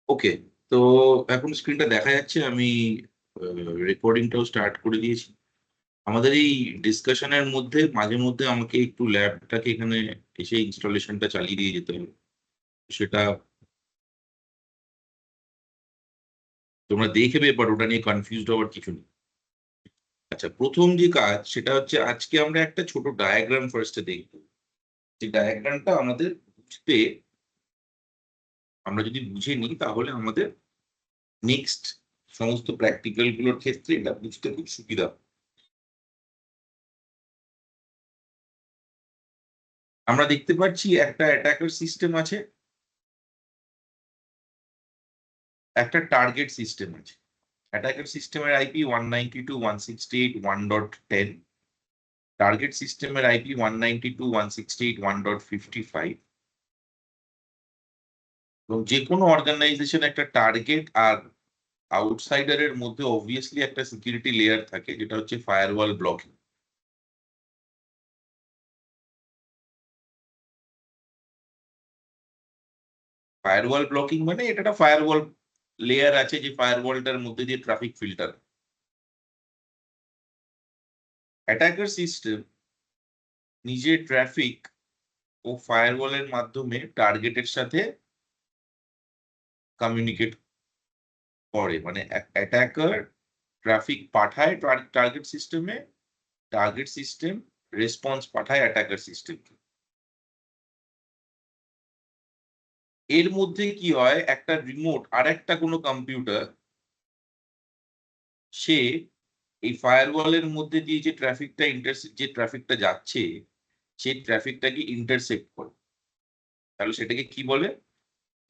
ওকে। তো এখন স্ক্রিনটা দেখা যাচ্ছে। আমি রেকর্ডিংটাও স্টার্ট করে দিয়েছি। আমাদের এই ডিসকাশনের মধ্যে মাঝে মধ্যে আমাকে একটু ল্যাবটাকে এখানে এসে ইনস্টলেশনটা চালিয়ে দিয়ে যেতে হবে। সেটা তোমরা দেখবে, বাট ওটা নিয়ে কনফিউজড হওয়ার কিছু নেই। আচ্ছা, প্রথম যে কাজ সেটা হচ্ছে আজকে আমরা একটা ছোট ডায়াগ্রাম ফার্স্টে দেখব। যে ডায়াগ্রামটা আমাদের বুঝতে, আমরা যদি বুঝে নিই তাহলে আমাদের নেক্সট সমস্ত প্র্যাকটিক্যাল গুলোর ক্ষেত্রে এটা বুঝতে খুব সুবিধা হবে। আমরা দেখতে পাচ্ছি একটা অ্যাটাকার সিস্টেম আছে, একটা টার্গেট সিস্টেম আছে। অ্যাটাকার সিস্টেমের আইপি 192.168.1.10, টার্গেট সিস্টেমের আইপি 192.168.1.55। এবং যে কোনো অর্গানাইজেশন একটা টার্গেট আর আউটসাইডারের মধ্যে অবভিয়াসলি একটা সিকিউরিটি লেয়ার থাকে, যেটা হচ্ছে ফায়ারওয়াল ব্লকিং। ফায়ারওয়াল ব্লকিং মানে এটা একটা ফায়ারওয়াল লেয়ার আছে, যে ফায়ারওয়ালটার মধ্যে দিয়ে ট্রাফিক ফিল্টার। অ্যাটাকার সিস্টেম নিজের ট্রাফিক ও ফায়ারওয়ালের মাধ্যমে টার্গেটের সাথে কমিউনিকেট করে। মানে অ্যাটাকার ট্রাফিক পাঠায় টার্গেট সিস্টেমে, টার্গেট সিস্টেম রেসপন্স পাঠায় অ্যাটাকার সিস্টেমকে। এর মধ্যে কি হয়, একটা রিমোট আর একটা কোনো কম্পিউটার, সে এই ফায়ারওয়ালের মধ্যে দিয়ে যে ট্রাফিকটা যাচ্ছে, সেই ট্রাফিকটাকে ইন্টারসেপ্ট করে। তাহলে সেটাকে কি বলে?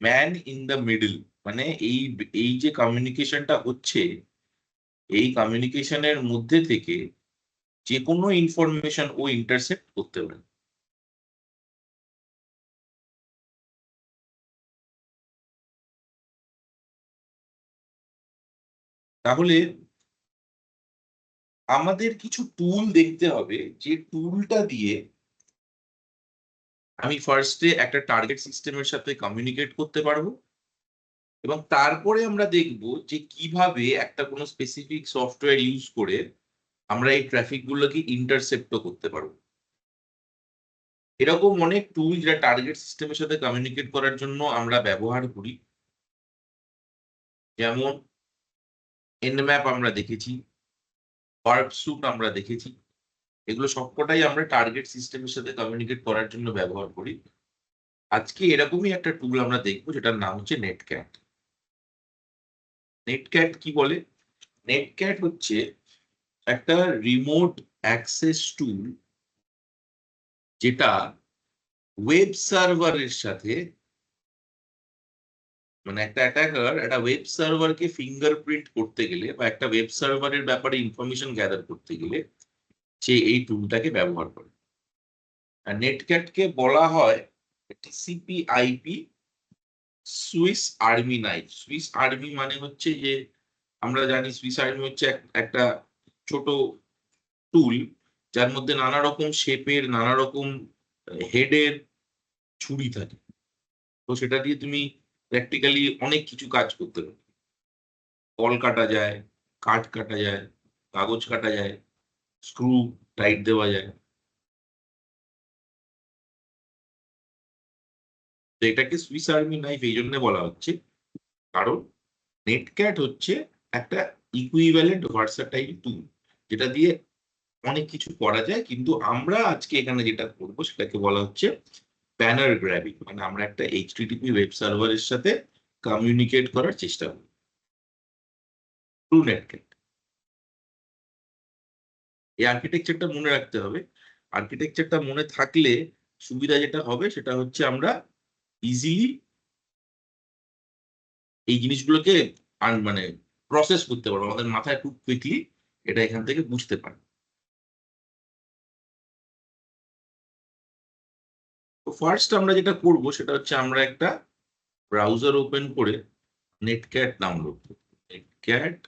Man in the middle. মানে এই এই যে কমিউনিকেশনটা হচ্ছে, এই কমিউনিকেশনের মধ্যে থেকে যে কোনো ইনফরমেশন ও ইন্টারসেপ্ট করতে পারে। তাহলে আমাদের কিছু টুল দেখতে হবে, যে টুলটা দিয়ে আমি ফার্স্টে একটা টার্গেট সিস্টেমের সাথে কমিউনিকেট করতে পারবো, এবং তারপরে আমরা দেখব যে কিভাবে একটা কোনো স্পেসিফিক সফটওয়্যার ইউজ করে আমরা এই ট্রাফিক গুলোকে ইন্টারসেপ্টও করতে পারবো। এরকম অনেক টুল যেটা টার্গেট সিস্টেমের সাথে কমিউনিকেট করার জন্য আমরা ব্যবহার করি। যেমন এনম্যাপ আমরা দেখেছি, ওয়ার্প স্যুট আমরা দেখেছি। এগুলো সবকটাই আমরা টার্গেট সিস্টেমের সাথে কমিউনিকেট করার জন্য ব্যবহার করি। আজকে এরকমই একটা টুল আমরা দেখবো, যেটার নাম হচ্ছে নেটক্যাট। নেটক্যাট কি বলে? নেটক্যাট হচ্ছে একটা রিমোট অ্যাক্সেস টুল, যেটা ওয়েব সার্ভারের সাথে, মানে একটা অ্যাটাকার একটা ওয়েব সার্ভারকে ফিঙ্গারপ্রিন্ট করতে গেলে বা একটা ওয়েব সার্ভারের ব্যাপারে ইনফরমেশন গ্যাদার করতে গেলে সে এই টুলটাকে ব্যবহার করে। আর নেটক্যাটকে বলা হয় TCP IP Swiss army knife. Swiss army মানে হচ্ছে যে, আমরা জানি সুইস আর্মি হচ্ছে একটা ছোট টুল, যার মধ্যে নানা রকম শেপের, নানা রকম হেডের ছুরি থাকে। তো সেটা দিয়ে তুমি প্র্যাকটিক্যালি অনেক কিছু কাজ করতে পারো। কল কাটা যায়, কাঠ কাটা যায়, কাগজ কাটা যায়, স্ক্রু টাইট দেওয়া যায়। তো এটাকে সুইস আর্মি নাইফ এই জন্য বলা হচ্ছে, কারণ নেটক্যাট হচ্ছে একটা ইকুইভ্যালেন্ট ভার্সাটাইল টুল, যেটা দিয়ে অনেক কিছু করা যায়। কিন্তু আমরা আজকে এখানে যেটা করবো সেটাকে বলা হচ্ছে ব্যানার গ্র্যাবিং। মানে আমরা একটা এইচটিটিপি ওয়েব সার্ভারের সাথে কমিউনিকেট করার চেষ্টা করি থ্রু নেটক্যাট। এই আর্কিটেকচারটা মনে রাখতে হবে। আর্কিটেকচারটা মনে থাকলে সুবিধা যেটা হবে সেটা হচ্ছে আমরা ইজিলি এই জিনিসগুলোকে মানে প্রসেস করতে পারবো, আমাদের মাথায় খুব কুইকলি এটা এখান থেকে বুঝতে পারবো। তো ফার্স্ট আমরা যেটা করব সেটা হচ্ছে আমরা একটা ব্রাউজার ওপেন করে নেটক্যাট ডাউনলোড করব। নেটক্যাট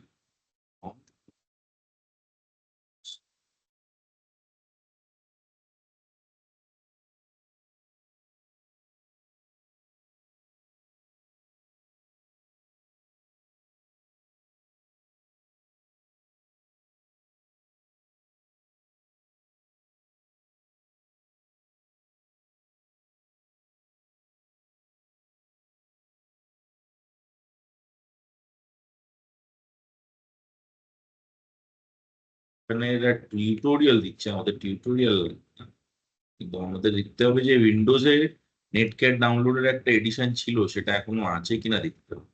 এখানে এরা টিউটোরিয়াল দিচ্ছে, আমাদের টিউটোরিয়াল কিন্তু আমাদের দেখতে হবে যে উইন্ডোজে নেটক্যাট ডাউনলোডের একটা এডিশন ছিল, সেটা এখনো আছে কিনা দেখতে হবে।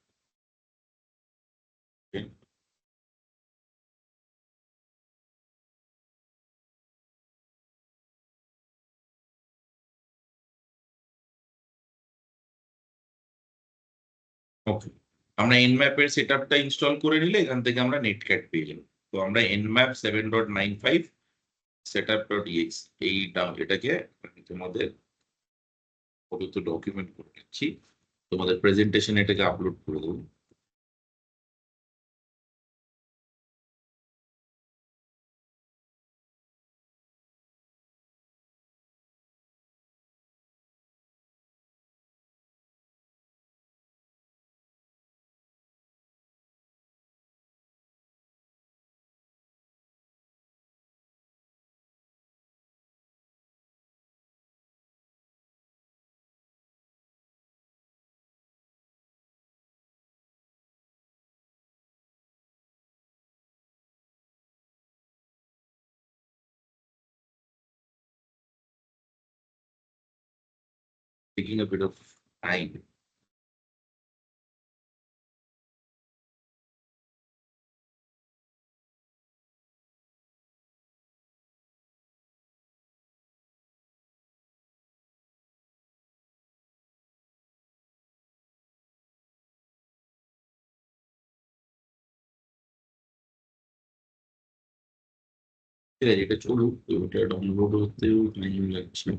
ওকে, আমরা এনম্যাপের সেট আপটা ইনস্টল করে নিলে এখান থেকে আমরা নেটক্যাট পেয়ে যাবো। তো আমরা nmap 7.95 setup.exe এটাকে তোমাদের আপাতত ডকুমেন্ট করে নিচ্ছি, তোমাদের প্রেজেন্টেশন এটাকে আপলোড করে দেবো। Taking a bit of time. ঠিক আছে, এটা চলুক, এটা ডাউনলোড হতেও টাইম লাগছে।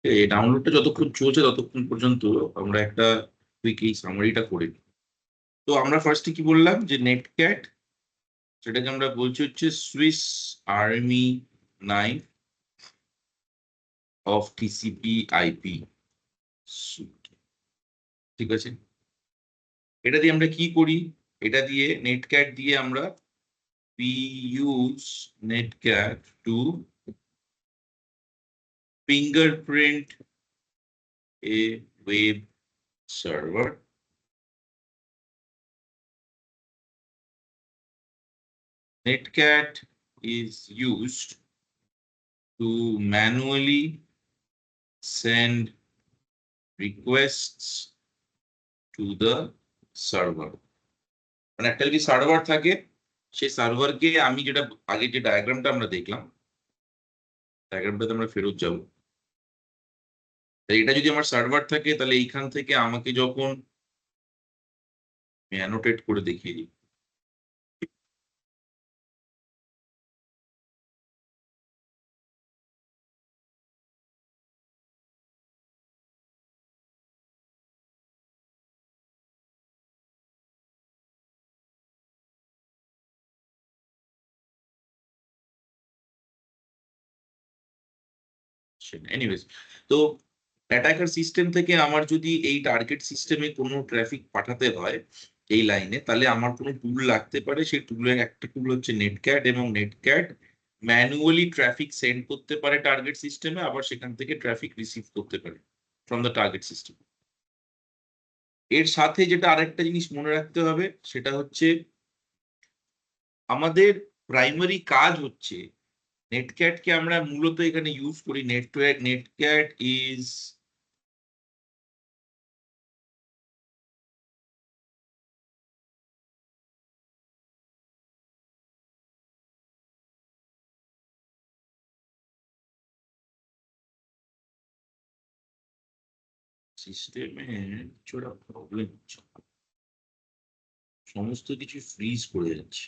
এই ডাউনলোডটা যতক্ষণ চলছে ততক্ষণ পর্যন্ত আমরা একটা কুইক এই সামারিটা করে নিই। তো আমরা ফার্স্টে কি বললাম যে নেটক্যাট, সেটাকে আমরা বলছি হচ্ছে Swiss army knife of TCP IP. ঠিক আছে, এটা দিয়ে আমরা কি করি? এটা দিয়ে নেটক্যাট দিয়ে আমরা we use netcat to fingerprint a web server. Netcat is used to manually send requests to the server. মানে একটা যদি সার্ভার থাকে, সেই সার্ভারকে আমি যেটা আগে যে ডায়াগ্রামটা আমরা দেখলাম, ডায়াগ্রামটাতে আমরা ফেরত যাব। এটা যদি আমার সার্ভার থাকে তাহলে এইখান থেকে আমাকে যখন অ্যানোটেট করে দেখিয়ে দিই, এনিওয়েজ। তো অ্যাটাকার সিস্টেম থেকে আমার যদি এই টার্গেট সিস্টেমে কোনো ট্রাফিক পাঠাতে হয় এই লাইনে, তাহলে আমার কোনো টুল লাগতে পারে। সেই টুলের একটা টুল হচ্ছে নেটক্যাট, এবং নেটক্যাট ম্যানুয়ালি ট্রাফিক সেন্ড করতে পারে টার্গেট সিস্টেমে, আবার সেখান থেকে ট্রাফিক রিসিভ করতে পারে ফ্রম দ্য টার্গেট সিস্টেম। এর সাথে যেটা আরেকটা জিনিস মনে রাখতে হবে সেটা হচ্ছে আমাদের প্রাইমারি কাজ হচ্ছে নেটক্যাটকে আমরা মূলত এখানে ইউজ করি। নেটক্যাট ইজ সিস্টেমে কিছু একটা প্রবলেম হচ্ছে, সমস্ত কিছু ফ্রিজ করে যাচ্ছে।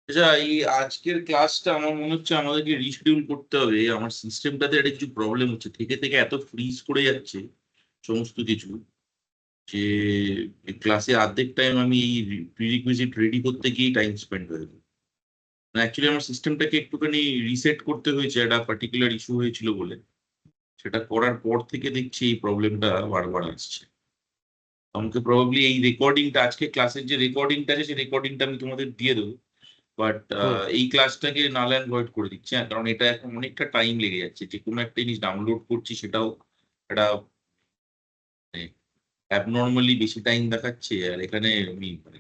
আচ্ছা, এই আজকের ক্লাসটা আমার মনে হচ্ছে আমাদেরকে রিশিডিউল করতে হবে। আমার সিস্টেমটাতে একটা কিছু প্রবলেম হচ্ছে, থেকে থেকে এত ফ্রিজ করে যাচ্ছে সমস্ত কিছু, যে ক্লাসে অর্ধেক টাইম আমি এই প্রিরিকুইজিট রেডি করতে গিয়েই টাইম স্পেন্ড হয়ে গেল। অ্যাকচুয়ালি আমার সিস্টেমটাকে একটুখানি রিসেট করতে হয়েছে, একটা পার্টিকুলার ইস্যু হয়েছিল বলে। সেটা করার পর থেকে দেখছি এই প্রবলেমটা বারবার আসছে। আমাকে প্রবাবলি এই রেকর্ডিংটা, আজকে ক্লাসের যে রেকর্ডিংটা আছে সেই রেকর্ডিংটা আমি তোমাদের দিয়ে দেবো। বাট এই ক্লাসটাকে নাল অ্যান্ড ভয়েড করে দিচ্ছি, হ্যাঁ, কারণ এটা এখন অনেকটা টাইম লেগে যাচ্ছে। যে কোনো একটা জিনিস ডাউনলোড করছি সেটাও একটা অ্যাবনর্মালি বেশি টাইম দেখাচ্ছে। আর এখানে আমি মানে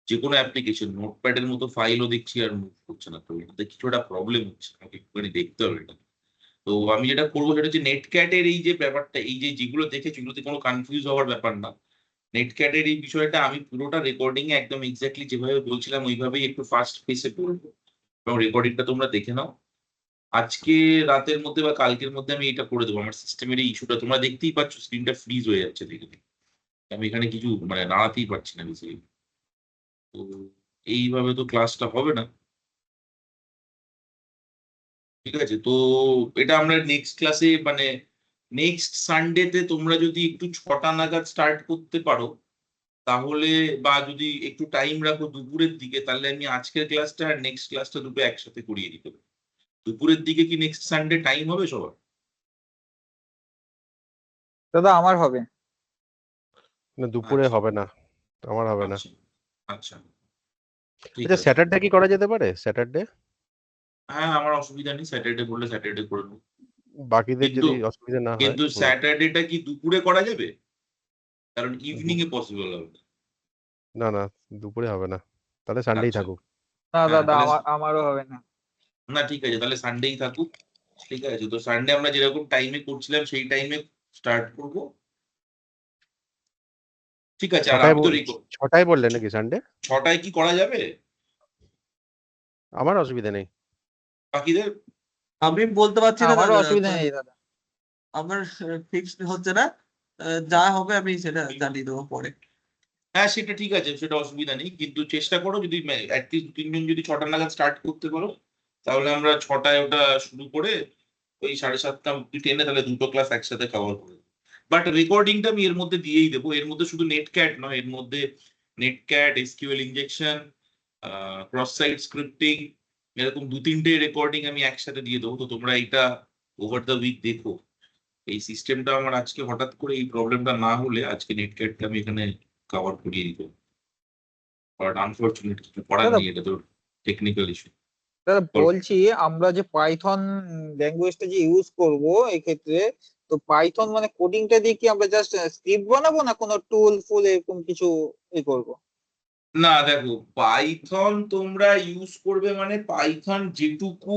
যে কোনো অ্যাপ্লিকেশন নোটপ্যাডের মতো ফাইলও দেখছি আর মুভ করছে না। তো এটাতে কিছু একটা প্রবলেম হচ্ছে, আমাকে একটুখানি দেখতে হবে এটা। তো আমি যেটা করবো সেটা হচ্ছে নেটক্যাটের এই যে ব্যাপারটা, এই যে যেগুলো দেখেছি এগুলোতে কোনো কনফিউজ হওয়ার ব্যাপার না। নেটক্যাটের এই বিষয়টা আমি পুরোটা রেকর্ডিং এ একদম এক্স্যাক্টলি যেভাবে বলছিলাম ওইভাবেই একটু ফাস্ট পেসে করবো, এবং রেকর্ডিংটা তোমরা দেখে নাও। আজকে রাতের মধ্যে বা কালকের মধ্যে আমি এটা করে দেবো। আমার সিস্টেমের এই ইস্যুটা তোমরা দেখতেই পাচ্ছ, স্ক্রিনটা ফ্রিজ হয়ে যাচ্ছে দেখে। আমি এখানে কিছু মানে নাড়াতেই পারছি না বেশি। তো এইভাবে তো ক্লাসটা হবে না। ঠিক আছে, তো এটা আমরা নেক্সট ক্লাসে মানে নেক্সট সানডেতে তোমরা যদি একটু 6টা নাগাদ স্টার্ট করতে পারো তাহলে, বা যদি একটু টাইম রাখো দুপুরের দিকে, তাহলে আমি আজকের ক্লাসটা আর নেক্সট ক্লাসটা দুটো একসাথে করিয়ে দিতে পারি। দুপুরের দিকে কি নেক্সট সানডে টাইম হবে সবার? দাদা আমার হবে। না, দুপুরে আচ্ছা হবে না, আমার হবে না। আচ্ছা আচ্ছা, ঠিক আচ্ছা, আছে। স্যাটারডে কি করা যেতে পারে? স্যাটারডে হ্যাঁ, আমার অসুবিধা নেই, স্যাটারডে বললে স্যাটারডে করে নেবো। বাকিদের কিন্তু যদি অসুবিধা না হয়। কিন্তু স্যাটারডেটা কি দুপুরে করা যাবে? কারণ ইভিনিং এ পসিবল হবে না। না না, দুপুরে হবে না, তাহলে সানডেই আচ্ছা, থাকুক। না হ্যাঁ দাদা, তাহলে আমারও হবে না। না, ঠিক আছে, তাহলে সানডেই থাকুক। ঠিক আছে, তো সানডে আমরা যেরকম টাইমে করছিলাম সেই টাইমে স্টার্ট করব। ঠিক আছে, আর আমি তো 6টায় বললেন নাকি সানডে? 6টায় কি করা যাবে আমার অসুবিধা নেই। বাকিদের? আমি বলতে পারছি না আমারও দাদা, অসুবিধা নেই দাদা। আমার ফিক্সড হচ্ছে না। যা হবে আমি সেটা জানিয়ে দেবো পরে। হ্যাঁ, সেটা ঠিক আছে, সেটা অসুবিধা নেই, কিন্তু চেষ্টা করো যদি অ্যাটলিস্ট 3জন যদি 6টা নাগাদ স্টার্ট করতে পারো, তাহলে আমরা 6টায় ওটা শুরু করে ওই 7:30 অব্দি টেনে তাহলে দুটো ক্লাস একসাথে কভার করে। বাট রেকর্ডিংটা আমি এর মধ্যে দিয়েই দেবো। এর মধ্যে শুধু নেটক্যাট নয়, এর মধ্যে netcat, SQL injection, cross site scripting, এরকম 2-3টে রেকর্ডিং আমি একসাথে দিয়ে দেবো। তো তোমরা এটা ওভার দ্য উইক দেখো। এই সিস্টেমটা আমার আজকে হঠাৎ করে এই প্রবলেমটা না হলে আজকে নেটক্যাটটা আমি এখানে কভার করিয়ে দিত। বাট আনফরচুনেট কিছু করার দাদা নেই, এটা তো টেকনিক্যাল ইস্যু। দাদা বলছি, আমরা যে পাইথন ল্যাঙ্গুয়েজটা যে ইউজ করব এক্ষেত্রে, তো পাইথন মানে কোডিংটা দিয়ে কি আমরা জাস্ট স্ক্রিপ্ট বানাবো, না কোনো টুল ফুল এরকম কিছু করবো? না দেখো, পাইথন তোমরা ইউজ করবে মানে পাইথন যেটুকু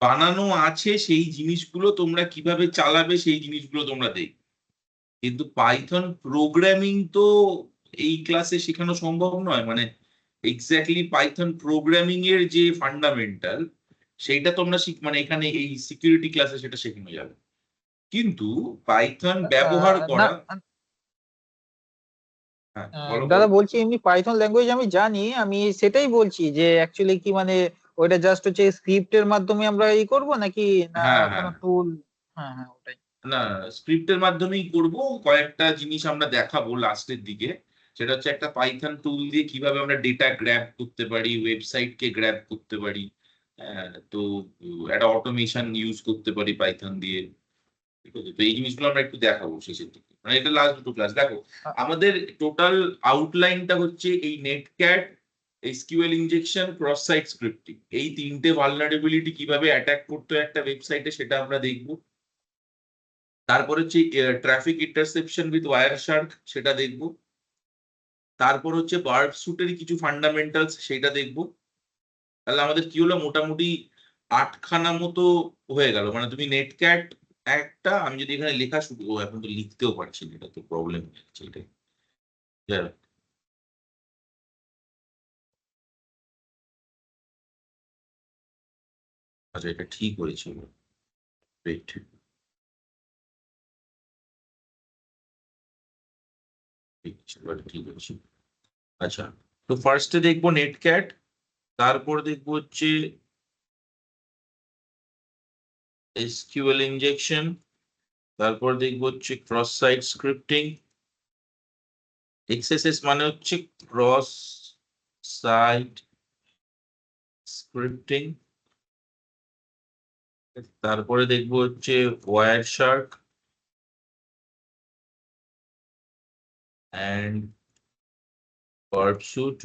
বানানো আছে সেই জিনিসগুলো তোমরা কিভাবে চালাবে সেই জিনিসগুলো তোমরা দেখবে। কিন্তু পাইথন প্রোগ্রামিং তো এই ক্লাসে শেখানো সম্ভব নয়। মানে এক্স্যাক্টলি পাইথন প্রোগ্রামিং এর যে ফান্ডামেন্টাল সেইটা তোমরা মানে এখানে এই সিকিউরিটি ক্লাসে সেটা শেখানো যাবে। কিন্তু পাইথন ব্যবহার না করা, হ্যাঁ বলো দাদা বলো। বলছি, এমনি পাইথন ল্যাঙ্গুয়েজ আমি জানি, আমি সেটাই বলছি যে অ্যাকচুয়ালি কি মানে ওইটা জাস্ট হচ্ছে স্ক্রিপ্টের মাধ্যমে আমরা করব নাকি না হ্যাঁ হ্যাঁ, কোনো টুল? হ্যাঁ হ্যাঁ, ওটাই। না, স্ক্রিপ্টের মাধ্যমেই করব। কয়েকটা জিনিস আমরা দেখাবো লাস্টের দিকে। সেটা হচ্ছে একটা পাইথন টুল দিয়ে কিভাবে আমরা ডেটা গ্র্যাব করতে পারি, ওয়েবসাইটকে গ্র্যাব করতে পারি। তো একটা অটোমেশন ইউজ করতে পারি পাইথন দিয়ে। ঠিক আছে, তো এই জিনিসগুলো আমরা একটু দেখাবো শেষের দিকে, মানে এটা লাস্ট দুটো ক্লাস। দেখো আমাদের টোটাল আউটলাইনটা হচ্ছে এই netcat, SQL injection, cross site scripting, এই তিনটে ভালনারেবিলিটি কিভাবে অ্যাটাক করতে হয় একটা ওয়েবসাইটে সেটা আমরা দেখবো। তারপর হচ্ছে traffic interception with Wireshark, সেটা দেখবো। তারপর হচ্ছে বার্ব স্যুটের কিছু ফান্ডামেন্টালস, সেটা দেখবো। তাহলে আমাদের কি হলো, মোটামুটি 8খানা মতো হয়ে গেল। মানে তুমি নেটক্যাট একটা, আমি যদি এখানে লেখা শুরু, এখন তো লিখতেও পারছি না, এটা তো প্রবলেম হচ্ছে এটাই। যাই হোক। আচ্ছা, এটা ঠিক হয়েছিল। Wait. ঠিক আছে। আচ্ছা, তো ফার্স্টে দেখবো নেটক্যাট, তারপর দেখবো হচ্ছে এসকিউএল ইনজেকশন, তারপর দেখবো হচ্ছে ক্রস সাইট স্ক্রিপ্টিং। এক্সএসএস মানে হচ্ছে ক্রস সাইট স্ক্রিপ্টিং। তারপরে দেখবো হচ্ছে Wireshark and Burp Suite.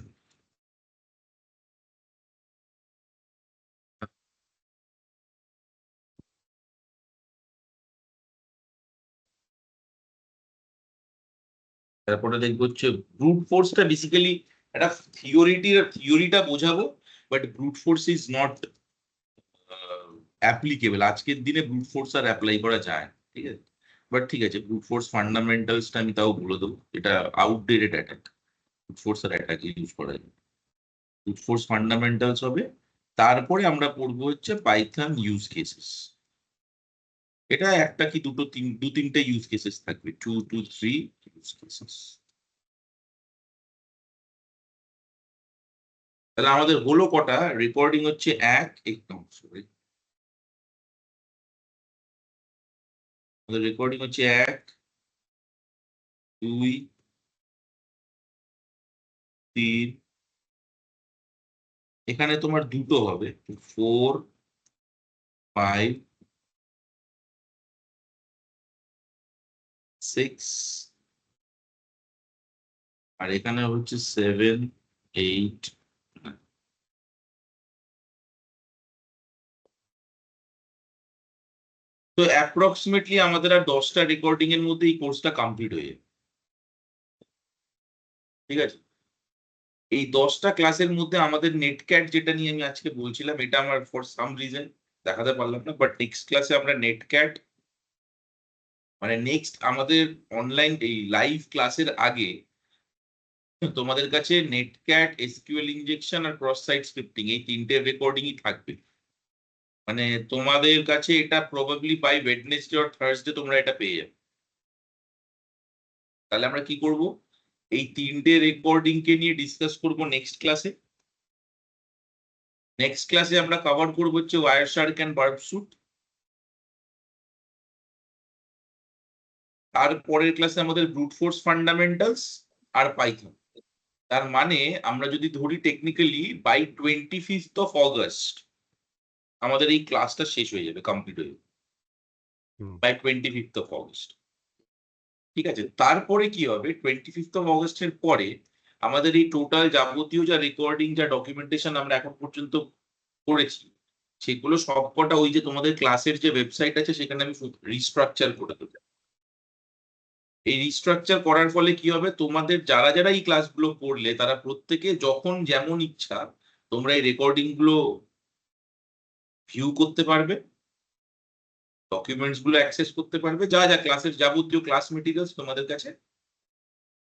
তারপরে দেখবো হচ্ছে ব্রুট ফোর্সটা, বেসিক্যালি একটা থিওরিটা বোঝাবো, but brute force is not applicable. আজকের দিনে ব্রুট ফোর্স আর অ্যাপ্লাই করা যায় না, ঠিক আছে। বাট ঠিক আছে, ব্রুট ফোর্স ফান্ডামেন্টালসটা আমি তাও বলে দেবো, এটা আউটডেটেড অ্যাটাক। ব্রুট ফোর্স আর অ্যাটাক ইউজ করা যায়, ব্রুট ফোর্স ফান্ডামেন্টালস হবে। তারপরে আমরা পড়বো হচ্ছে পাইথন ইউজ কেসেস। এটা একটা কি দু তিনটে ইউজ কেসেস থাকবে, 2 to 3 ইউজ কেসেস। তাহলে আমাদের হলো কটা রেকর্ডিং, হচ্ছে আমাদের রেকর্ডিং হচ্ছে 1, 2, 3, এখানে তোমার দুটো হবে, 4, 5, 6, আর এখানে হচ্ছে 7, 8। তো অ্যাপ্রক্সিমেটলি আমাদের আর 10টা রেকর্ডিং এর মধ্যে এই কোর্সটা কমপ্লিট হয়ে যাবে, ঠিক আছে। এই 10টা ক্লাসের মধ্যে আমাদের নেটক্যাট, যেটা নিয়ে আমি আজকে বলছিলাম, এটা আমার ফর সাম রিজন দেখাতে পারলাম না, বাট নেক্সট ক্লাসে আমরা নেটক্যাট, মানে নেক্সট আমাদের অনলাইন এই লাইভ ক্লাসের আগে তোমাদের কাছে নেটক্যাট, এসকিউএল ইনজেকশন আর ক্রস সাইট স্ক্রিপ্টিং, এই তিনটে রেকর্ডিংই থাকবে। মানে তোমাদের কাছে এটা probably by Wednesday or Thursday তোমরা এটা পেয়ে যাবে। তাহলে আমরা কি করব, এই তিনটে রেকর্ডিং কে নিয়ে ডিসকাস করব নেক্সট ক্লাসে। নেক্সট ক্লাসে আমরা কভার করব হচ্ছে Wireshark and Burp Suite. তারপরের ক্লাসে আমাদের ব্রুট ফোর্স ফান্ডামেন্টালস আর পাইথন। তার মানে আমরা যদি ধরি টেকনিক্যালি বাই 25th অগস্ট আমাদের এই ক্লাসটা শেষ হয়ে যাবে, কমপ্লিট হয়ে যাবে বাই 25th অগস্ট। ঠিক আছে, তারপরে কি হবে, 25th অগস্টের পরে আমাদের এই টোটাল যাবতীয় যা রেকর্ডিং, যা ডকুমেন্টেশন আমরা এখন পর্যন্ত করেছি, সেগুলো সবকটা ওই যে তোমাদের ক্লাসের যে ওয়েবসাইট আছে সেখানে আমি রিস্ট্রাকচার করে দেবো। এই রিস্ট্রাকচার করার ফলে কি হবে, তোমাদের যারা যারা এই ক্লাসগুলো করলে তারা প্রত্যেকে যখন যেমন ইচ্ছা তোমরা এই রেকর্ডিং গুলো ভিউ করতে পারবে, ডকুমেন্টস গুলো অ্যাক্সেস করতে পারবে, যা যা ক্লাসের যাবতীয় ক্লাস মেটেরিয়ালস তোমাদের কাছে,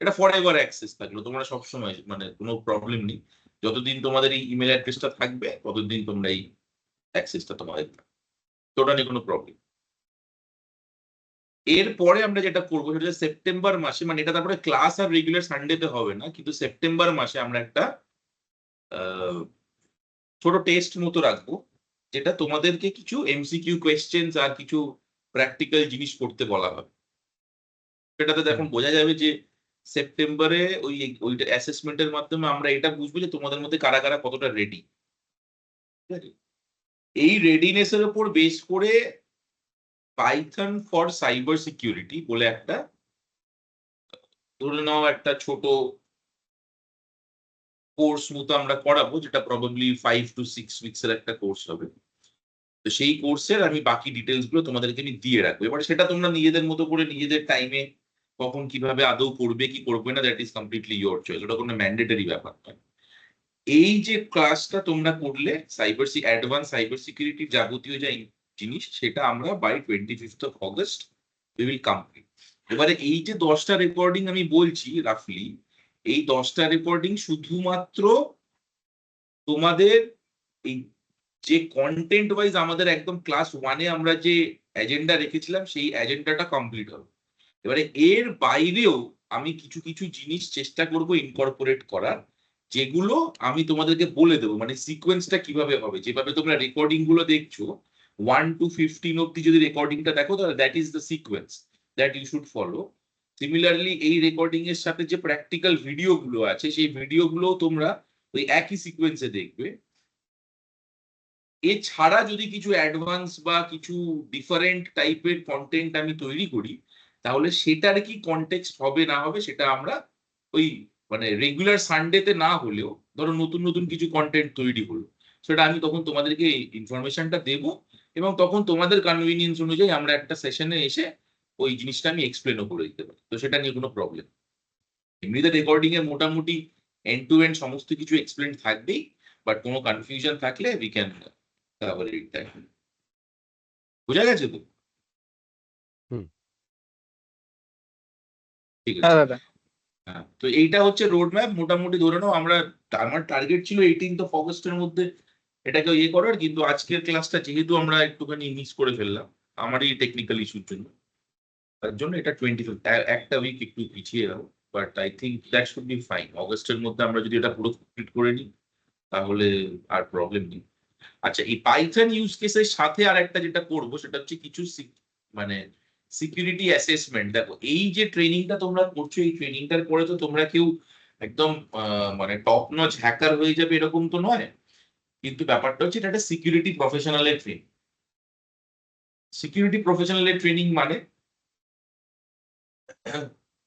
এটা ফর এভার অ্যাক্সেস থাকলো, তোমরা সবসময়, মানে কোনো প্রবলেম নেই। যতদিন তোমাদের এই ইমেল অ্যাড্রেসটা থাকবে ততদিন তোমরা এই অ্যাক্সেসটা তোমাদের থাকবে, তো ওটা নিয়ে কোনো প্রবলেম। এরপরে আমরা যেটা করবো সেটা হচ্ছে সেপ্টেম্বর মাসে, মানে এটা তারপরে ক্লাস আর রেগুলার সানডেতে হবে না, কিন্তু সেপ্টেম্বর মাসে আমরা একটা ছোট টেস্ট মতো রাখবো, যেটা তোমাদেরকে কিছু এমসিকিউ কোয়েশ্চেন্স আর কিছু প্র্যাকটিক্যাল জিনিস করতে বলা হবে। সেটাতে এখন বোঝা যাবে যে সেপ্টেম্বরে ওইটা অ্যাসেসমেন্টের মাধ্যমে আমরা এটা বুঝবো যে তোমাদের মধ্যে কারা কারা কতটা রেডি। ঠিক আছে, এই রেডিনেসের উপর বেস করে পাইথন ফর সাইবার সিকিউরিটি বলে একটা, ধরে নাও একটা ছোট কোর্স মতো আমরা করাবো, যেটা প্রবাবলি 5 to 6 উইকস এর একটা কোর্স হবে। তো সেই কোর্সের আমি বাকি ডিটেলস গুলো তোমাদেরকে আমি দিয়ে রাখবো। এবার সেটা তোমরা নিজেদের মতো করে নিজেদের টাইমে কখন কিভাবে আদৌ করবে কি করবে না, that is completely your choice, ওটা কোনো ম্যান্ডেটরি ব্যাপার নয়। এই যে ক্লাসটা তোমরা করলে অ্যাডভান্স সাইবার সিকিউরিটির যাবতীয় যে জিনিস, সেটা আমরা by 25th of August we will complete. এবারে এই যে 10টা রেকর্ডিং আমি বলছি রাফলি, এই 10টা রেকর্ডিং শুধুমাত্র তোমাদের এই যে কন্টেন্ট ওয়াইজ আমাদের একদম ক্লাস 1-এ আমরা যে এজেন্ডা রেখেছিলাম সেই এজেন্ডাটা কমপ্লিট হবে। এবারে এর বাইরেও আমি কিছু কিছু জিনিস চেষ্টা করব ইনকর্পোরেট করার, যেগুলো আমি তোমাদেরকে বলে দেবো, মানে সিকোয়েন্সটা কিভাবে হবে। যেভাবে তোমরা রেকর্ডিং গুলো দেখছো 1 to 15 অব্দি যদি রেকর্ডিংটা দেখো, তাহলে that is the sequence that you should follow. Similarly এই রেকর্ডিং এর সাথে যে প্র্যাকটিক্যাল ভিডিও গুলো আছে, সেই ভিডিও গুলো তোমরা ওই একই সিকোয়েন্সে দেখবে। এছাড়া যদি কিছু অ্যাডভান্স বা কিছু ডিফারেন্ট টাইপের কন্টেন্ট আমি তৈরি করি, তাহলে সেটার কি কনটেক্সট হবে না হবে সেটা আমরা ওই মানে রেগুলার সানডেতে না হলেও, ধরো নতুন নতুন কিছু কন্টেন্ট তৈরি হলো, সেটা আমি তখন তোমাদেরকে ইনফরমেশনটা দেব, এবং তখন তোমাদের কনভিনিয়েন্স অনুযায়ী আমরা একটা সেশনে এসে ওই জিনিসটা আমি এক্সপ্লেনও করে দিতে পারি। তো সেটা নিয়ে কোনো প্রবলেম। এমনিতে রেকর্ডিং এর মোটামুটি এন্ড টু এন্ড সমস্ত কিছু এক্সপ্লেন থাকবেই, বাট কোনো কনফিউশন থাকলে we can cover it that. বোঝা গেছে তো? হুম। ঠিক হ্যাঁ আছে। দাদা। হ্যাঁ, তো এইটা হচ্ছে রোড ম্যাপ। মোটামুটি ধরে নাও আমরা, আমার টার্গেট ছিল 18th of August-এর মধ্যে এটাকে ইয়ে করার, কিন্তু আজকের ক্লাসটা যেহেতু আমরা একটুখানি মিস করে ফেললাম আমারই টেকনিক্যাল ইস্যুর জন্য, তার জন্য এটা 25 একটা উইক একটু পিছিয়ে গেল। But I think that should be fine. অগস্টের মধ্যে আমরা যদি এটা পুরো কমপ্লিট করে নিই তাহলে আর প্রবলেম নেই। আচ্ছা, এই পাইথন ইউজ কেসের সাথে আর একটা যেটা করবো সেটা হচ্ছে কিছু মানে সিকিউরিটি অ্যাসেসমেন্ট। দেখো, এই যে ট্রেনিংটা তোমরা করছো, এই ট্রেনিংটার পরে তো তোমরা কেউ একদম মানে টপ নচ হ্যাকার হয়ে যাবে এরকম তো নয়, কিন্তু ব্যাপারটা হচ্ছে এটা একটা সিকিউরিটি প্রফেশনালের ট্রেনিং। সিকিউরিটি প্রফেশনালের ট্রেনিং মানে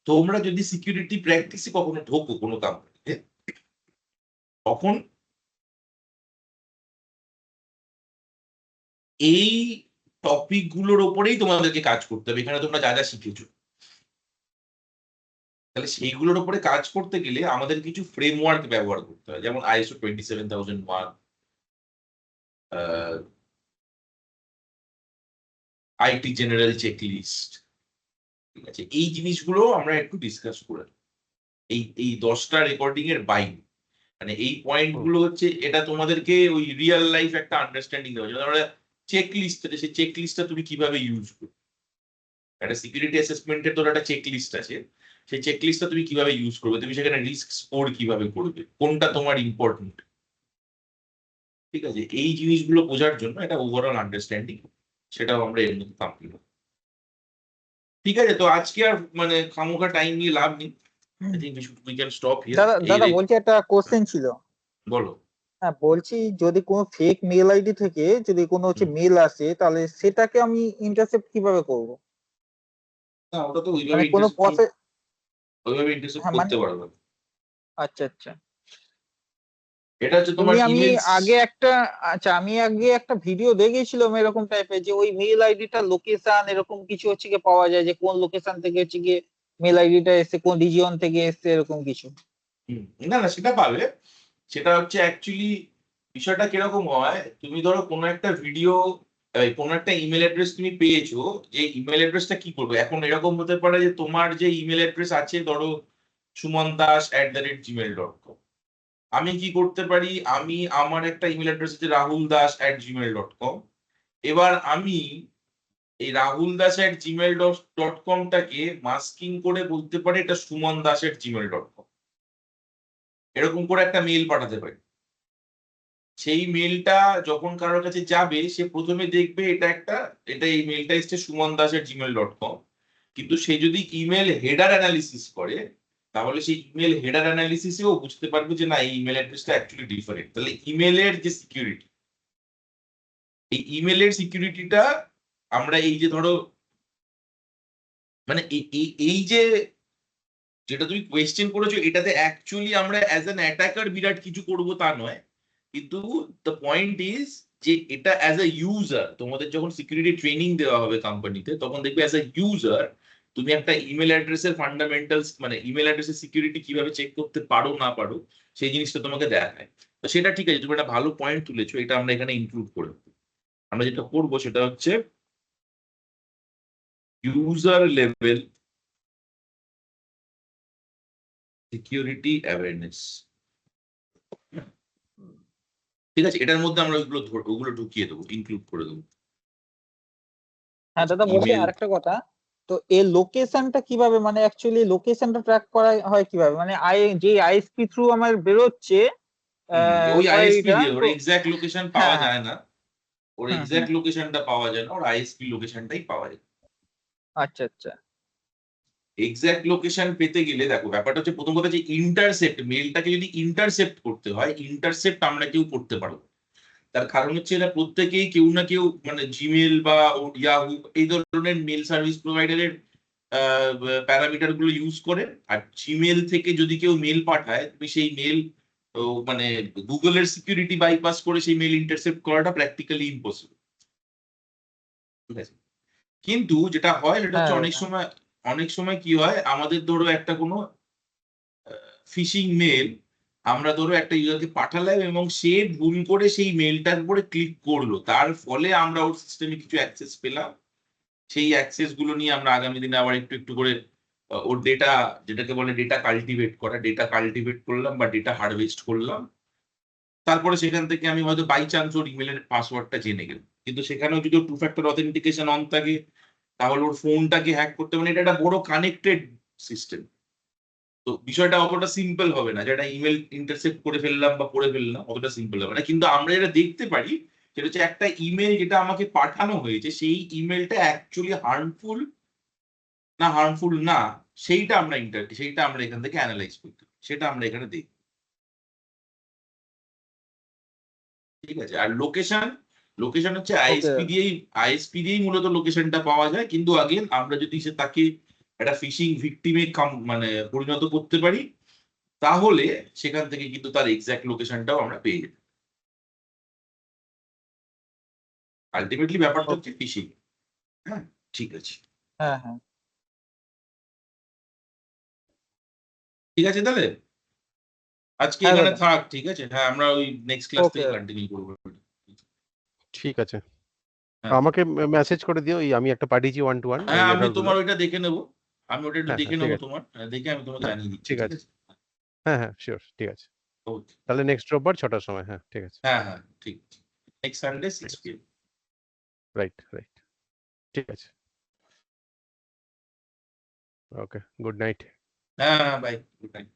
তোমরা যদি সিকিউরিটি প্র্যাকটিসে কখনো ঢোকো কোনো কোম্পানিতে, তখন এই টপিক গুলোর ওপরেই তোমাদেরকে কাজ করতে হবে। এখানে তোমরা যা যা শিখেছো, তাহলে সেইগুলোর উপরে কাজ করতে গেলে আমাদের কিছু ফ্রেমওয়ার্ক ব্যবহার করতে হয়, যেমন ISO 27001, IT জেনারেল চেকলিস্ট। ঠিক আছে, এই জিনিসগুলো আমরা একটু ডিসকাস করে এই 10টা রেকর্ডিং এর বাইরে, মানে এই পয়েন্ট গুলো হচ্ছে, এটা তোমাদেরকে ওই রিয়েল লাইফ একটা আন্ডারস্ট্যান্ডিং দেওয়া যায়। আমরা চেক লিস্ট আছে, সেই চেক লিস্টটা তুমি কিভাবে ইউজ করবে। একটা সিকিউরিটি অ্যাসেসমেন্টের তোর একটা চেক লিস্ট আছে, সেই চেক লিস্টটা তুমি কিভাবে ইউজ করবে, তুমি সেখানে রিস্ক স্কোর কিভাবে করবে, কোনটা তোমার ইম্পর্টেন্ট। ঠিক আছে, এই জিনিসগুলো বোঝার জন্য একটা ওভারঅল আন্ডারস্ট্যান্ডিং, সেটাও আমরা এর মধ্যে কমপ্লিট। ঠিক আছে, তো আজকে আর মানে খামোখা টাইম নিয়ে লাভ নেই। I think we can stop here. দাদা এই দাদা বলছি, একটা কোশ্চেন ছিল। বলো। হ্যাঁ বলছি, যদি কোনো ফেক মেল আইডি থেকে যদি কোনো হচ্ছে মেল আসে, তাহলে সেটাকে আমি ইন্টারসেপ্ট কিভাবে করব? না, ওটা তো মানে কোনো প্রসেস। ওইভাবে ইন্টারসেপ্ট হ্যাঁ মানে করতে পারবে না। আচ্ছা আচ্ছা। এটা হচ্ছে তোমার আমি ইমেল। আমি আগে একটা ভিডিও দেখেছিলাম এরকম টাইপের, যে ওই মেল আইডিটা লোকেশন এরকম কিছু হচ্ছে গিয়ে পাওয়া যায়, যে কোন লোকেশন থেকে হচ্ছে গিয়ে মেল আইডিটা এসে, কোন রিজিয়ন থেকে এসছে, এরকম কিছু। না না, সেটা পাবে। সেটা হচ্ছে অ্যাকচুয়ালি বিষয়টা কিরকম হয়, তুমি ধরো কোনো একটা ভিডিও, কোনো একটা ইমেল অ্যাড্রেস তুমি পেয়েছো, যে ইমেল অ্যাড্রেসটা কি করবে, এখন এরকম হতে পারে যে তোমার যে ইমেল অ্যাড্রেস আছে ধরো sumandas@gmail.com, আমি কি করতে পারি, আমি আমার একটা ইমেল অ্যাড্রেস আছে rahuldas@gmail.com। এবার আমি এই rahuldas@gmail.com-টাকে মাস্কিং করে বলতে পারি এটা sumandas@gmail.com, এরকম করে একটা মেল পাঠাতে পারি। সেই মেলটা যখন কারোর কাছে যাবে, সে প্রথমে দেখবে এটা এই মেলটা এসছে sumandas@gmail.com, কিন্তু সে যদি ইমেল হেডার অ্যানালিসিস করে, তাহলে সেই ইমেল হেডার অ্যানালিসিসেও বুঝতে পারবে যে না এই ইমেল অ্যাড্রেসটা অ্যাকচুয়ালি ডিফারেন্ট। তাহলে ইমেলের যে সিকিউরিটি, এই ইমেলের সিকিউরিটিটা আমরা এই যে ধরো মানে এই যে যেটা তুমি কোয়েশ্চেন করেছো এটাতে অ্যাকচুয়ালি আমরা অ্যাজ অ্যান অ্যাটাকার বিরাট কিছু করব তা নয়, কিন্তু দ্য পয়েন্ট ইজ যে এটা অ্যাজ এ ইউজার তোমাদের যখন সিকিউরিটি ট্রেনিং দেওয়া হবে কোম্পানিতে তখন দেখবে অ্যাজ এ ইউজার তুমি একটা ইমেল অ্যাড্রেসের ফান্ডামেন্টালস মানে ইমেল অ্যাড্রেসের সিকিউরিটি কিভাবে চেক করতে পারো না পারো সেই জিনিসটা তোমাকে দেখায়। তো সেটা ঠিক আছে, তুমি একটা ভালো পয়েন্ট তুলেছো, এটা আমরা এখানে ইনক্লুড করে দেবো। আমরা যেটা করবো সেটা হচ্ছে ইউজার লেভেল সিকিউরিটি অ্যাওয়ারনেস। ঠিক আছে, এটার মধ্যে আমরা ওগুলো ঢুকিয়ে দেবো, ইনক্লুড করে দেবো। হ্যাঁ দাদা বলছি Email- আরেকটা কথা, তো এর লোকেশনটা কিভাবে মানে অ্যাকচুয়ালি লোকেশনটা ট্র্যাক করা হয় কিভাবে, মানে যে আইএসপি থ্রু আমার বেরোচ্ছে ওই আইএসপি কোয়ারিটা, দিয়ে ওর এক্সাক্ট লোকেশন পাওয়া হ্যাঁ যায় না, ওর হ্যাঁ এক্সাক্ট লোকেশনটা পাওয়া যায় না, ওর আইএসপি লোকেশনটাই পাওয়া যায়। আচ্ছা আচ্ছা এক্সাক্ট লোকেশন পেতে গেলে দেখো ব্যাপারটা হচ্ছে প্রথম কথা যে ইন্টারসেপ্ট, মেলটাকে যদি ইন্টারসেপ্ট করতে হয়, ইন্টারসেপ্ট আমরা কেউ করতে পারবো। তার কারণ হচ্ছে এটা প্রত্যেকেই কেউ না কেউ মানে জিমেল বা ইয়াহু এই ধরনের মেল সার্ভিস প্রোভাইডারের প্যারামিটার গুলো ইউজ করে। আর জিমেল থেকে যদি কেউ মেল পাঠায় তুমি সেই মেল মানে গুগলের সিকিউরিটি বাইপাস করে সেই মেল ইন্টারসেপ্ট করাটা প্র্যাকটিক্যালি ইম্পসিবল। ঠিক আছে, কিন্তু যেটা হয় সেটা হচ্ছে হ্যাঁ অনেক সময় কি হয় আমাদের ধরো একটা কোনো ফিশিং মেল আমরা ধরো একটা ইউজারকে পাঠালাম এবং সে ভুল করে সেই মেলটার উপরে ক্লিক করলো, তার ফলে আমরা ওর সিস্টেমে কিছু অ্যাক্সেস পেলাম। সেই অ্যাক্সেস গুলো নিয়ে আমরা আগামী দিনে আবার একটু একটু করে ওর ডেটা, যেটাকে বলে ডেটা কাল্টিভেট করা, ডেটা কাল্টিভেট করলাম বা ডেটা হারভেস্ট করলাম। তারপরে সেখান থেকে আমি হয়তো বাই চান্স ওর ইমেলের পাসওয়ার্ডটা জেনে গেলাম, কিন্তু সেখানেও যদি টু ফ্যাক্টর অথেন্টিকেশন অন থাকে তাহলে ওর ফোনটাকে হ্যাক করতে মানে এটা একটা বড় কানেক্টেড সিস্টেম। তো বিষয়টা অতটা সিম্পল হবে না, যেটা ইমেল ইন্টারসেপ্ট করে ফেললাম বা করে ফেললাম অতটা সিম্পল হবে না। কিন্তু আমরা যেটা দেখতে পারি সেটা হচ্ছে একটা ইমেল যেটা আমাকে পাঠানো হয়েছে সেই ইমেলটা অ্যাকচুয়ালি হার্মফুল না হার্মফুল না, সেইটা আমরা এখান থেকে অ্যানালাইজ করতে পারি, সেটা আমরা এখানে দেখি। ঠিক আছে, আর লোকেশন হচ্ছে ওকে আইএসপি দিয়েই মূলত লোকেশনটা পাওয়া যায়, কিন্তু আগে আমরা যদি তাকে একটা ফিশিং ভিকটিমে মানে পরিণত করতে পারি তাহলে সেখান থেকে কিন্তু তার এক্সাক্ট লোকেশনটাও আমরা পেয়ে যাই। আলটিমেটলি ব্যাপারটা হচ্ছে ফিশিং। হ্যাঁ ঠিক আছে, হ্যাঁ হ্যাঁ ঠিক আছে তাহলে আজকে হ্যাঁ এখানে দাদা থাক। ঠিক আছে, হ্যাঁ আমরা ওই নেক্সট ক্লাস ওকে থেকে কন্টিনিউ করবো। ঠিক আছে, হ্যাঁ আমাকে মেসেজ করে দিও, আমি একটা পাঠিয়েছি 1-to-1 ওই হ্যাঁ আমি এরর গুলো। তোমার ওইটা দেখে নেবো, আমি ওটা একটু হ্যাঁ হ্যাঁ দেখে ঠিক নেবো আছে, তোমার, দেখে আমি তোমাকে হ্যাঁ জানিয়ে দিচ্ছি। ঠিক ঠিক আছে, আছে, হ্যাঁ হ্যাঁ শিওর, ঠিক আছে। ওকে, তাহলে নেক্সট রোববার 6টার সময়, হ্যাঁ ঠিক আছে, হ্যাঁ হ্যাঁ ঠিক, নেক্সট সানডে ঠিক 6 আছে, PM। রাইট রাইট, ঠিক আছে, ওকে, গুড নাইট। হ্যাঁ বাই, গুড নাইট।